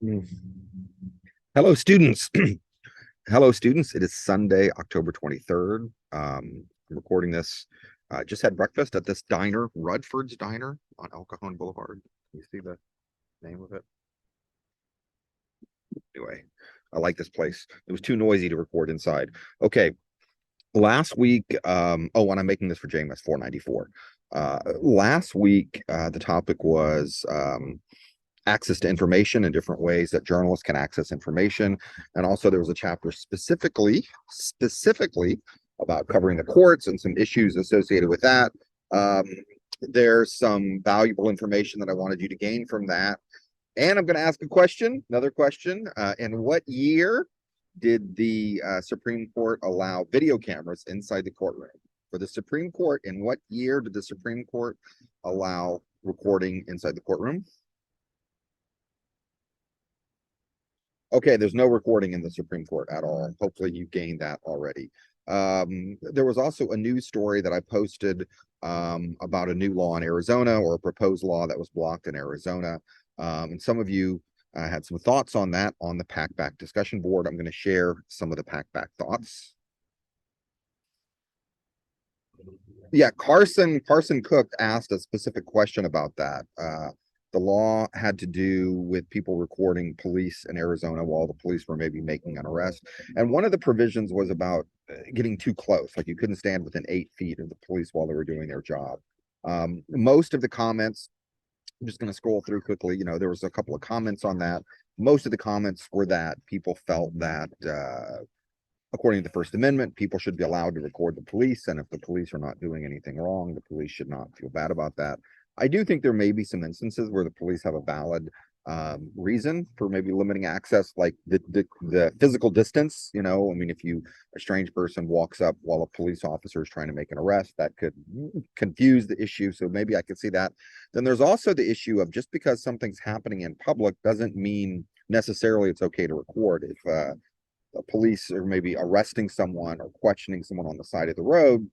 Mm. Hello, students. Hello, students. It is Sunday, October 23rd. I'm recording this. Just had breakfast at this diner, Rudford's Diner on El Cajon Boulevard. Can you see the name of it? Anyway, I like this place. It was too noisy to record inside. Okay, last week, and I'm making this for JMS 494. Last week, the topic was access to information in different ways that journalists can access information. And also there was a chapter specifically about covering the courts and some issues associated with that. Um, there's some valuable information that I wanted you to gain from that. And I'm going to ask a question, another question. In what year did the Supreme Court allow video cameras inside the courtroom? For the Supreme Court, in what year did the Supreme Court allow recording inside the courtroom? Okay, there's no recording in the Supreme Court at all. Hopefully you gained that already. There was also a news story that I posted about a new law in Arizona, or a proposed law that was blocked in Arizona. And some of you had some thoughts on that on the PACBAC discussion board. I'm going to share some of the PACBAC thoughts. Yeah, Carson Cook asked a specific question about that. The law had to do with people recording police in Arizona while the police were maybe making an arrest. And one of the provisions was about getting too close, like you couldn't stand within 8 feet of the police while they were doing their job. Most of the comments, I'm just going to scroll through quickly. There was a couple of comments on that. Most of the comments were that people felt that according to the First Amendment, people should be allowed to record the police. And if the police are not doing anything wrong, the police should not feel bad about that. I do think there may be some instances where the police have a valid reason for maybe limiting access, like the physical distance. I mean, if a strange person walks up while a police officer is trying to make an arrest, that could confuse the issue. So maybe I could see that. Then there's also the issue of just because something's happening in public doesn't mean necessarily it's okay to record. If the police are maybe arresting someone or questioning someone on the side of the road,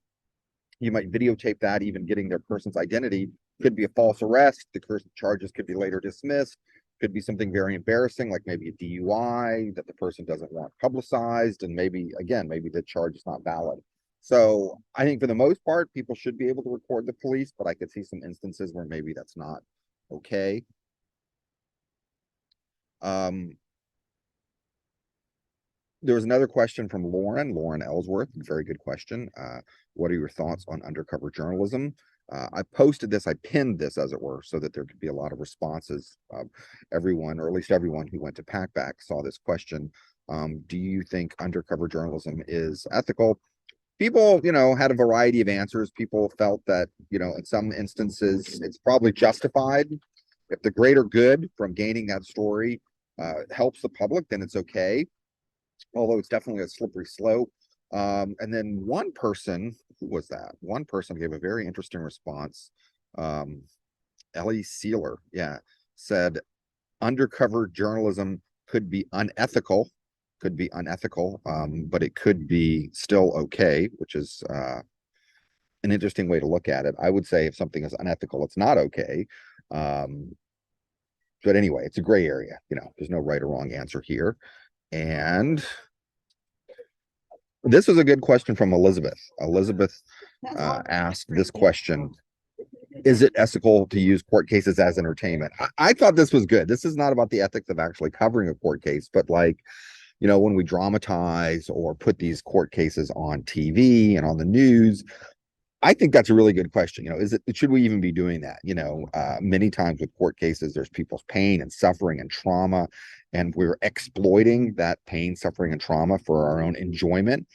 you might videotape that. Even getting their person's identity could be a false arrest. The charges could be later dismissed. Could be something very embarrassing, like maybe a DUI that the person doesn't want publicized, and maybe the charge is not valid. So I think for the most part, people should be able to record the police, but I could see some instances where maybe that's not okay. Um, there was another question from Lauren Ellsworth. Very good question. What are your thoughts on undercover journalism? I posted this, I pinned this, as it were, so that there could be a lot of responses. Everyone, or at least everyone who went to PACBAC, saw this question. Do you think undercover journalism is ethical? People, had a variety of answers. People felt that, in some instances, it's probably justified. If the greater good from gaining that story helps the public, then it's okay, although it's definitely a slippery slope. And then one person, who was that? One person gave a very interesting response. Um, Ellie Sealer, yeah, said undercover journalism could be unethical, but it could be still okay, which is an interesting way to look at it. I would say if something is unethical, it's not okay. Um, but anyway, it's a gray area. There's no right or wrong answer here. And this was a good question from Elizabeth. Elizabeth asked this question: is it ethical to use court cases as entertainment? I thought this was good. This is not about the ethics of actually covering a court case, but like, when we dramatize or put these court cases on TV and on the news, I think that's a really good question. Should we even be doing that? Many times with court cases, there's people's pain and suffering and trauma, and we're exploiting that pain, suffering, and trauma for our own enjoyment.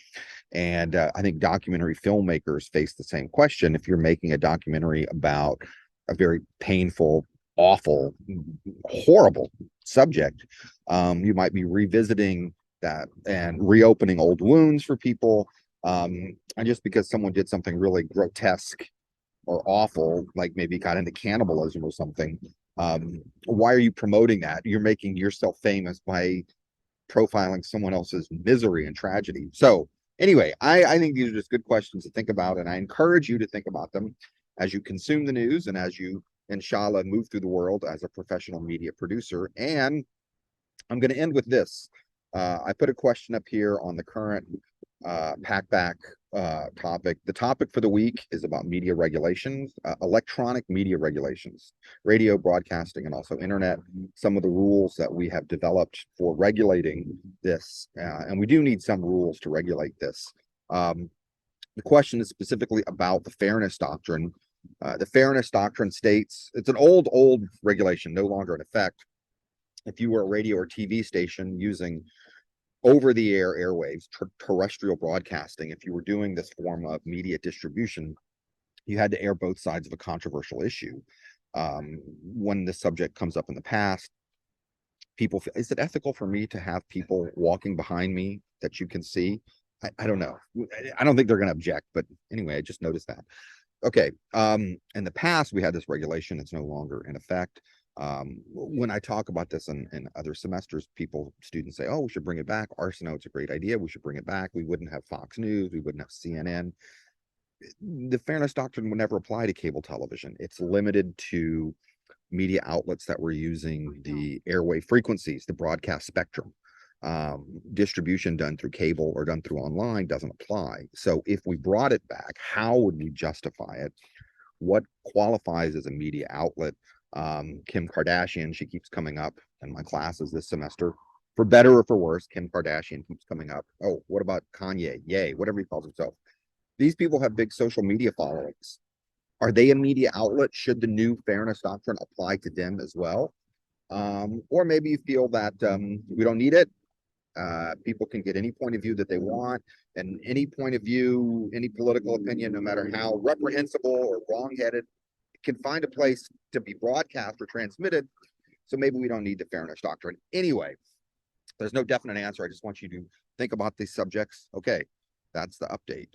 And I think documentary filmmakers face the same question. If you're making a documentary about a very painful, awful, horrible subject, you might be revisiting that and reopening old wounds for people. And just because someone did something really grotesque or awful, like maybe got into cannibalism or something, why are you promoting that? You're making yourself famous by profiling someone else's misery and tragedy. So anyway, I think these are just good questions to think about, and I encourage you to think about them as you consume the news and as you, inshallah, move through the world as a professional media producer. And I'm going to end with this. I put a question up here on the current packback topic. The topic for the week is about media regulations, electronic media regulations, radio broadcasting, and also internet. Some of the rules that we have developed for regulating this, and we do need some rules to regulate this. The question is specifically about the fairness doctrine. The fairness doctrine states it's an old regulation, no longer in effect. If you were a radio or TV station using over-the-air airwaves, terrestrial broadcasting, if you were doing this form of media distribution, you had to air both sides of a controversial issue. When the subject comes up in the past, people feel, is it ethical for me to have people walking behind me that you can see? I don't know. I don't think they're going to object, but anyway, I just noticed that. Okay. In the past, we had this regulation. It's no longer in effect. When I talk about this in other semesters, students say, oh, we should bring it back. Arsenault, it's a great idea. We should bring it back. We wouldn't have Fox News. We wouldn't have CNN. The fairness doctrine would never apply to cable television. It's limited to media outlets that were using the airwave frequencies, the broadcast spectrum. Distribution done through cable or done through online doesn't apply. So if we brought it back, how would we justify it? What qualifies as a media outlet? Kim Kardashian, she keeps coming up in my classes this semester, for better or for worse. Kim Kardashian keeps coming up. Oh, what about Kanye? Yay, whatever he calls himself. These people have big social media followings. Are they a media outlet? Should the new fairness doctrine apply to them as well? Or maybe you feel that we don't need it. People can get any point of view that they want, and any point of view, any political opinion, no matter how reprehensible or wrongheaded, can find a place to be broadcast or transmitted. So maybe we don't need the fairness doctrine. Anyway, there's no definite answer. I just want you to think about these subjects. Okay, that's the update.